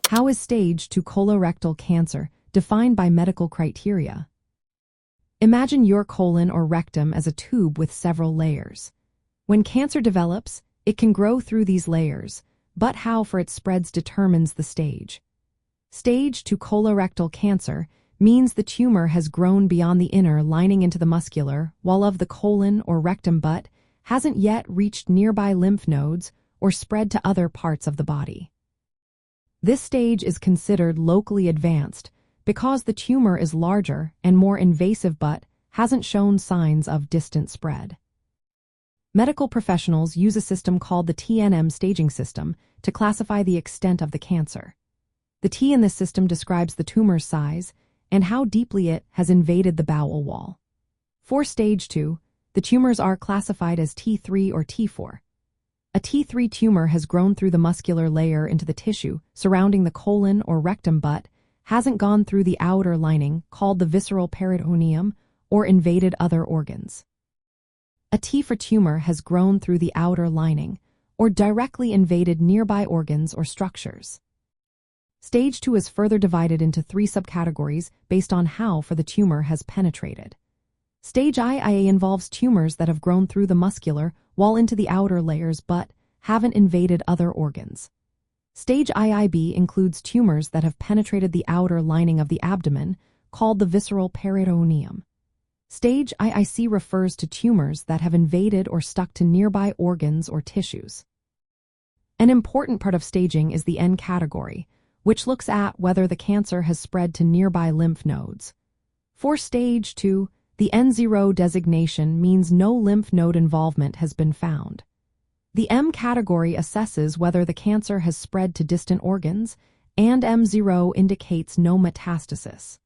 How is stage 2 colorectal cancer defined by medical criteria? Imagine your colon or rectum as a tube with several layers. When cancer develops, it can grow through these layers, but how far it spreads determines the stage. Stage 2 colorectal cancer means the tumor has grown beyond the inner lining into the muscular wall of the colon or rectum but hasn't yet reached nearby lymph nodes or spread to other parts of the body. This stage is considered locally advanced because the tumor is larger and more invasive but hasn't shown signs of distant spread. Medical professionals use a system called the TNM staging system to classify the extent of the cancer. The T in this system describes the tumor's size and how deeply it has invaded the bowel wall. For stage 2, the tumors are classified as T3 or T4. A T3 tumor has grown through the muscular layer into the tissue surrounding the colon or rectum but hasn't gone through the outer lining called the visceral peritoneum or invaded other organs. A T4 tumor has grown through the outer lining or directly invaded nearby organs or structures. Stage 2 is further divided into 3 subcategories based on how far the tumor has penetrated. Stage II involves tumors that have grown through the muscular wall into the outer layers but haven't invaded other organs. Stage IIB includes tumors that have penetrated the outer lining of the abdomen, called the visceral peritoneum. Stage IIC refers to tumors that have invaded or stuck to nearby organs or tissues. An important part of staging is the N category, which looks at whether the cancer has spread to nearby lymph nodes. For stage 2, the N0 designation means no lymph node involvement has been found. The M category assesses whether the cancer has spread to distant organs, and M0 indicates no metastasis.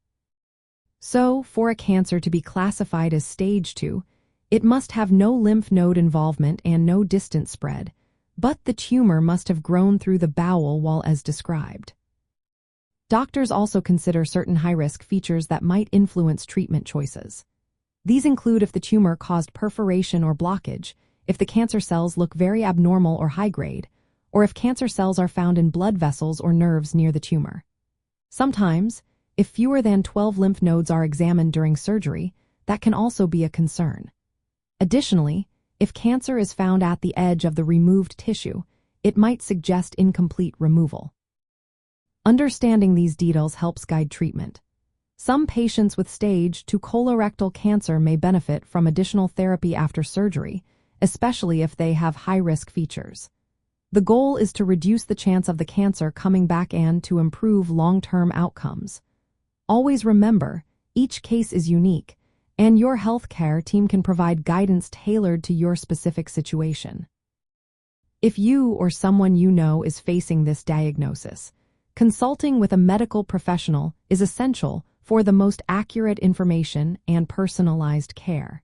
So, for a cancer to be classified as stage 2, it must have no lymph node involvement and no distant spread, but the tumor must have grown through the bowel wall as described. Doctors also consider certain high-risk features that might influence treatment choices. These include if the tumor caused perforation or blockage, if the cancer cells look very abnormal or high-grade, or if cancer cells are found in blood vessels or nerves near the tumor. Sometimes, if fewer than 12 lymph nodes are examined during surgery, that can also be a concern. Additionally, if cancer is found at the edge of the removed tissue, it might suggest incomplete removal. Understanding these details helps guide treatment. Some patients with stage 2 colorectal cancer may benefit from additional therapy after surgery, especially if they have high-risk features. The goal is to reduce the chance of the cancer coming back and to improve long-term outcomes. Always remember, each case is unique, and your healthcare team can provide guidance tailored to your specific situation. If you or someone you know is facing this diagnosis, consulting with a medical professional is essential for the most accurate information and personalized care.